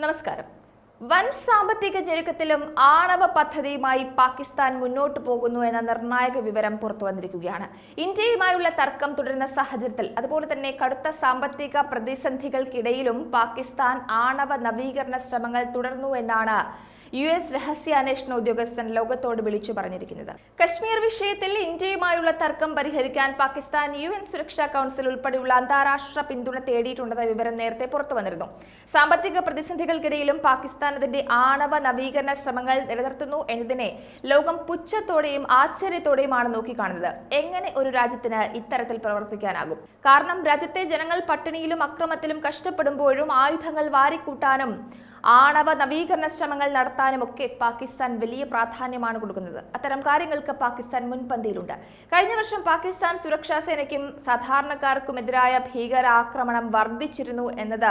നമസ്കാരം. വൻ സാമ്പത്തിക ഞെരുക്കത്തിലും ആണവ പദ്ധതിയുമായി പാകിസ്ഥാൻ മുന്നോട്ട് പോകുന്നു എന്ന നിർണായക വിവരം പുറത്തുവന്നിരിക്കുകയാണ്. ഇന്ത്യയുമായുള്ള തർക്കം തുടരുന്ന സാഹചര്യത്തിൽ അതുപോലെ തന്നെ കടുത്ത സാമ്പത്തിക പ്രതിസന്ധികൾക്കിടയിലും പാകിസ്ഥാൻ ആണവ നവീകരണ ശ്രമങ്ങൾ തുടർന്നു എന്നാണ് US രഹസ്യാന്വേഷണ ഉദ്യോഗസ്ഥൻ ലോകത്തോട് വിളിച്ചു പറഞ്ഞിരിക്കുന്നത്. കശ്മീർ വിഷയത്തിൽ ഇന്ത്യയുമായുള്ള തർക്കം പരിഹരിക്കാൻ പാകിസ്ഥാൻ UN സുരക്ഷാ കൗൺസിൽ ഉൾപ്പെടെയുള്ള അന്താരാഷ്ട്ര പിന്തുണ തേടിയിട്ടുണ്ടെന്ന വിവരം നേരത്തെ പുറത്തു വന്നിരുന്നു. സാമ്പത്തിക പ്രതിസന്ധികൾക്കിടയിലും പാകിസ്ഥാൻ അതിന്റെ ആണവ നവീകരണ ശ്രമങ്ങൾ നിലനിർത്തുന്നു എന്നതിനെ ലോകം പുച്ഛത്തോടെയും ആശ്ചര്യത്തോടെയുമാണ് നോക്കിക്കാണുന്നത്. എങ്ങനെ ഒരു രാജ്യത്തിന് ഇത്തരത്തിൽ പ്രവർത്തിക്കാനാകും? കാരണം രാജ്യത്തെ ജനങ്ങൾ പട്ടിണിയിലും അക്രമത്തിലും കഷ്ടപ്പെടുമ്പോഴും ആയുധങ്ങൾ വാരിക്കൂട്ടാനും ആണവ നവീകരണ ശ്രമങ്ങൾ നടത്താനും ഒക്കെ പാകിസ്ഥാൻ വലിയ പ്രാധാന്യമാണ് കൊടുക്കുന്നത്. അത്തരം കാര്യങ്ങൾക്ക് പാകിസ്ഥാൻ മുൻപന്തിയിലുണ്ട്. കഴിഞ്ഞ വർഷം പാകിസ്ഥാൻ സുരക്ഷാ സേനയ്ക്കും സാധാരണക്കാർക്കുമെതിരായ ഭീകരാക്രമണം വർദ്ധിച്ചിരുന്നു എന്നത്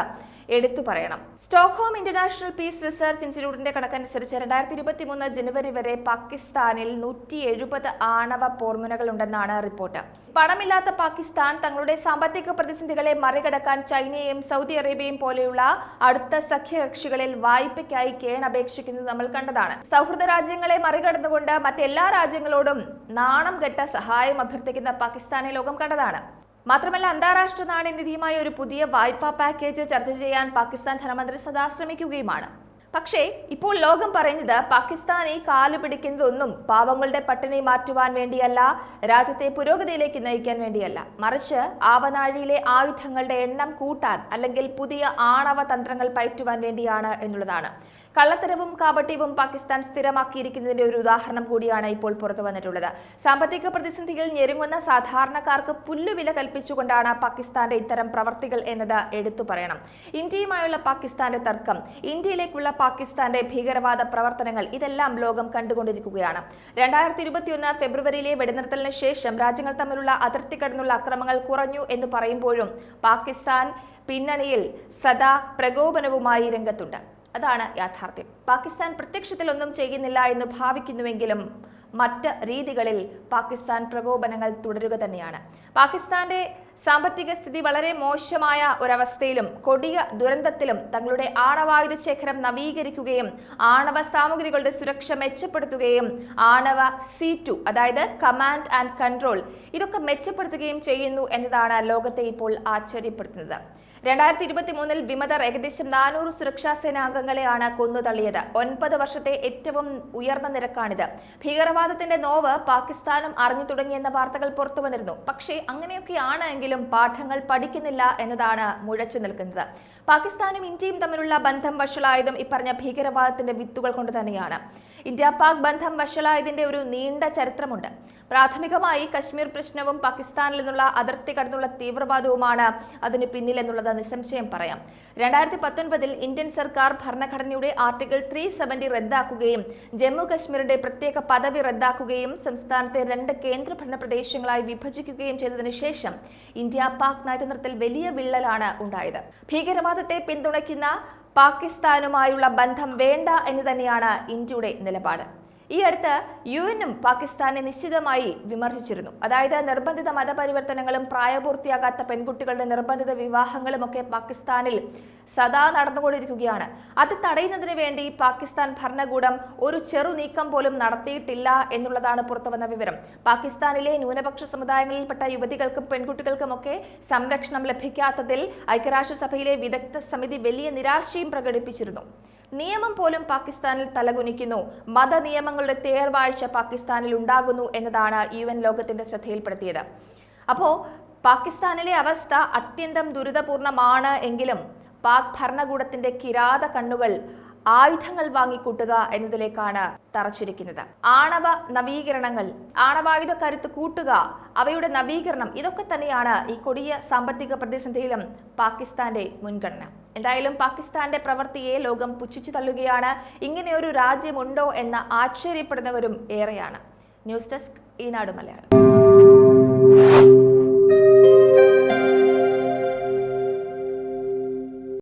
എടുത്തു പറയണം. സ്റ്റോക്ക്ഹോം ഇന്റർനാഷണൽ പീസ് റിസർച്ച് ഇൻസ്റ്റിറ്റ്യൂട്ടിന്റെ കണക്കനുസരിച്ച് 2023 ജനുവരി വരെ പാകിസ്ഥാനിൽ 170 ആണവ പോർമുനകൾ ഉണ്ടെന്നാണ് റിപ്പോർട്ട്. പണമില്ലാത്ത പാകിസ്ഥാൻ തങ്ങളുടെ സാമ്പത്തിക പ്രതിസന്ധികളെ മറികടക്കാൻ ചൈനയെയും സൗദി അറേബ്യയും പോലെയുള്ള അടുത്ത സഖ്യകക്ഷികളിൽ വായ്പയ്ക്കായി കേണപേക്ഷിക്കുന്നത് നമ്മൾ കണ്ടതാണ്. സൗഹൃദ രാജ്യങ്ങളെ മറികടന്നുകൊണ്ട് മറ്റെല്ലാ രാജ്യങ്ങളോടും നാണം കെട്ട സഹായം അഭ്യർത്ഥിക്കുന്ന പാകിസ്ഥാനെ ലോകം കണ്ടതാണ്. മാത്രമല്ല, അന്താരാഷ്ട്ര നാണ്യനിധിയുമായി ഒരു പുതിയ വായ്പാ പാക്കേജ് ചർച്ച ചെയ്യാൻ പാകിസ്ഥാൻ ധനമന്ത്രി സദാ ശ്രമിക്കുകയുമാണ്. പക്ഷേ ഇപ്പോൾ ലോകം പറയുന്നത് പാകിസ്ഥാൻ ഈ കാലു പിടിക്കുന്നതൊന്നും പാവങ്ങളുടെ പട്ടിണി മാറ്റുവാൻ വേണ്ടിയല്ല, രാജ്യത്തെ പുരോഗതിയിലേക്ക് നയിക്കാൻ വേണ്ടിയല്ല, മറിച്ച് ആവനാഴിയിലെ ആയുധങ്ങളുടെ എണ്ണം കൂട്ടാൻ അല്ലെങ്കിൽ പുതിയ ആണവ തന്ത്രങ്ങൾ പയറ്റുവാൻ വേണ്ടിയാണ് എന്നുള്ളതാണ്. കള്ളത്തരവും കാപട്യവും പാകിസ്ഥാൻ സ്ഥിരമാക്കിയിരിക്കുന്നതിന്റെ ഒരു ഉദാഹരണം കൂടിയാണ് ഇപ്പോൾ പുറത്തു വന്നിട്ടുള്ളത്. സാമ്പത്തിക പ്രതിസന്ധിയിൽ ഞെരുങ്ങുന്ന സാധാരണക്കാർക്ക് പുല്ലുവില കൽപ്പിച്ചുകൊണ്ടാണ് പാകിസ്ഥാന്റെ ഇത്തരം പ്രവർത്തികൾ എന്നത് എടുത്തു പറയണം. ഇന്ത്യയുമായുള്ള പാകിസ്ഥാന്റെ തർക്കം, ഇന്ത്യയിലേക്കുള്ള പാകിസ്ഥാന്റെ ഭീകരവാദ പ്രവർത്തനങ്ങൾ, ഇതെല്ലാം ലോകം കണ്ടുകൊണ്ടിരിക്കുകയാണ്. 2021 ഫെബ്രുവരിയിലെ വെടിനിർത്തലിന് ശേഷം രാജ്യങ്ങൾ തമ്മിലുള്ള അതിർത്തി കടന്നുള്ള അക്രമങ്ങൾ കുറഞ്ഞു എന്ന് പറയുമ്പോഴും പാകിസ്ഥാൻ പിന്നണിയിൽ സദാ പ്രകോപനവുമായി രംഗത്തുണ്ട്. അതാണ് യാഥാർത്ഥ്യം. പാകിസ്ഥാൻ പ്രത്യക്ഷത്തിൽ ഒന്നും ചെയ്യുന്നില്ല എന്ന് ഭാവിക്കുന്നുവെങ്കിലും മറ്റ് രീതികളിൽ പാകിസ്ഥാൻ പ്രകോപനങ്ങൾ തുടരുക തന്നെയാണ്. പാകിസ്ഥാന്റെ സാമ്പത്തിക സ്ഥിതി വളരെ മോശമായ ഒരവസ്ഥയിലും കൊടിയ ദുരന്തത്തിലും തങ്ങളുടെ ആണവായുധ ശേഖരം നവീകരിക്കുകയും ആണവ സാമഗ്രികളുടെ സുരക്ഷ മെച്ചപ്പെടുത്തുകയും ആണവ C2 അതായത് കമാൻഡ് ആൻഡ് കൺട്രോൾ ഇതൊക്കെ മെച്ചപ്പെടുത്തുകയും ചെയ്യുന്നു എന്നതാണ് ലോകത്തെ ഇപ്പോൾ ആശ്ചര്യപ്പെടുത്തുന്നത്. 2023 വിമതർ ഏകദേശം 400 സുരക്ഷാ സേനാംഗങ്ങളെയാണ് കൊന്നുതള്ളിയത്. 9 വർഷത്തെ ഏറ്റവും ഉയർന്ന നിരക്കാണിത്. ഭീകരവാദത്തിന്റെ നോവ് പാകിസ്ഥാനും അറിഞ്ഞു തുടങ്ങിയെന്ന വാർത്തകൾ പുറത്തു വന്നിരുന്നു. പക്ഷേ അങ്ങനെയൊക്കെയാണ് എങ്കിലും പാഠങ്ങൾ പഠിക്കുന്നില്ല എന്നതാണ് മുഴച്ചു നിൽക്കുന്നത്. പാകിസ്ഥാനും ഇന്ത്യയും തമ്മിലുള്ള ബന്ധം വഷളായതും ഇപ്പറഞ്ഞ ഭീകരവാദത്തിന്റെ വിത്തുകൾ കൊണ്ട് തന്നെയാണ്. ഇന്ത്യ പാക് ബന്ധം വഷളായതിന്റെ ഒരു നീണ്ട ചരിത്രമുണ്ട്. പ്രാഥമികമായി കശ്മീർ പ്രശ്നവും പാകിസ്ഥാനിൽ നിന്നുള്ള അതിർത്തി കടന്നുള്ള തീവ്രവാദവുമാണ് അതിന് പിന്നിൽ എന്നുള്ളത് നിസ്സംശയം പറയാം. 2019 ഇന്ത്യൻ സർക്കാർ ഭരണഘടനയുടെ ആർട്ടിക്കിൾ 370 റദ്ദാക്കുകയും ജമ്മു കശ്മീരിന്റെ പ്രത്യേക പദവി റദ്ദാക്കുകയും സംസ്ഥാനത്തെ 2 കേന്ദ്രഭരണ പ്രദേശങ്ങളായി വിഭജിക്കുകയും ചെയ്തതിനു ശേഷം ഇന്ത്യ പാക് നയതന്ത്രത്തിൽ വലിയ വിള്ളലാണ് ഉണ്ടായത്. ഭീകരവാദത്തെ പിന്തുണയ്ക്കുന്ന പാകിസ്ഥാനുമായുള്ള ബന്ധം വേണ്ട എന്ന് തന്നെയാണ് ഇന്ത്യയുടെ നിലപാട്. ഈ അടുത്ത് UN പാകിസ്ഥാനെ നിശ്ചിതമായി വിമർശിച്ചിരുന്നു. അതായത് നിർബന്ധിത മതപരിവർത്തനങ്ങളും പ്രായപൂർത്തിയാകാത്ത പെൺകുട്ടികളുടെ നിർബന്ധിത വിവാഹങ്ങളും ഒക്കെ പാകിസ്ഥാനിൽ സദാ നടന്നുകൊണ്ടിരിക്കുകയാണ്. അത് തടയുന്നതിന് വേണ്ടി പാകിസ്ഥാൻ ഭരണകൂടം ഒരു ചെറു നീക്കം പോലും നടത്തിയിട്ടില്ല എന്നുള്ളതാണ് പുറത്തുവന്ന വിവരം. പാകിസ്ഥാനിലെ ന്യൂനപക്ഷ സമുദായങ്ങളിൽപ്പെട്ട യുവതികൾക്കും പെൺകുട്ടികൾക്കുമൊക്കെ സംരക്ഷണം ലഭിക്കാത്തതിൽ ഐക്യരാഷ്ട്രസഭയിലെ വിദഗ്ധ സമിതി വലിയ നിരാശയും പ്രകടിപ്പിച്ചിരുന്നു. നിയമം പോലും പാകിസ്ഥാനിൽ തലകുനിക്കുന്നു. മതനിയമങ്ങളുടെ തേർവാഴ്ച പാകിസ്ഥാനിൽ ഉണ്ടാകുന്നു എന്നതാണ് UN ലോകത്തിന്റെ ശ്രദ്ധയിൽപ്പെടുത്തിയത്. അപ്പോ പാകിസ്ഥാനിലെ അവസ്ഥ അത്യന്തം ദുരിതപൂർണമാണ് എങ്കിലും പാക് ഭരണകൂടത്തിന്റെ കിരാത കണ്ണുകൾ ആയുധങ്ങൾ വാങ്ങിക്കൂട്ടുക എന്നതിലേക്കാണ് തറച്ചിരിക്കുന്നത്. ആണവ നവീകരണങ്ങൾ, ആണവായുധ കരുത്ത് കൂട്ടുക, അവയുടെ നവീകരണം, ഇതൊക്കെ തന്നെയാണ് ഈ കൊടിയ സാമ്പത്തിക പ്രതിസന്ധിയിലും പാകിസ്ഥാന്റെ മുൻഗണന. എന്തായാലും പാകിസ്ഥാന്റെ പ്രവൃത്തിയെ ലോകം പുച്ഛിച്ചു തള്ളുകയാണ്. ഇങ്ങനെയൊരു രാജ്യമുണ്ടോ എന്ന് ആശ്ചര്യപ്പെടുന്നവരും ഏറെയാണ്. ന്യൂസ് ഡെസ്ക് ഈനാട് മലയാളം.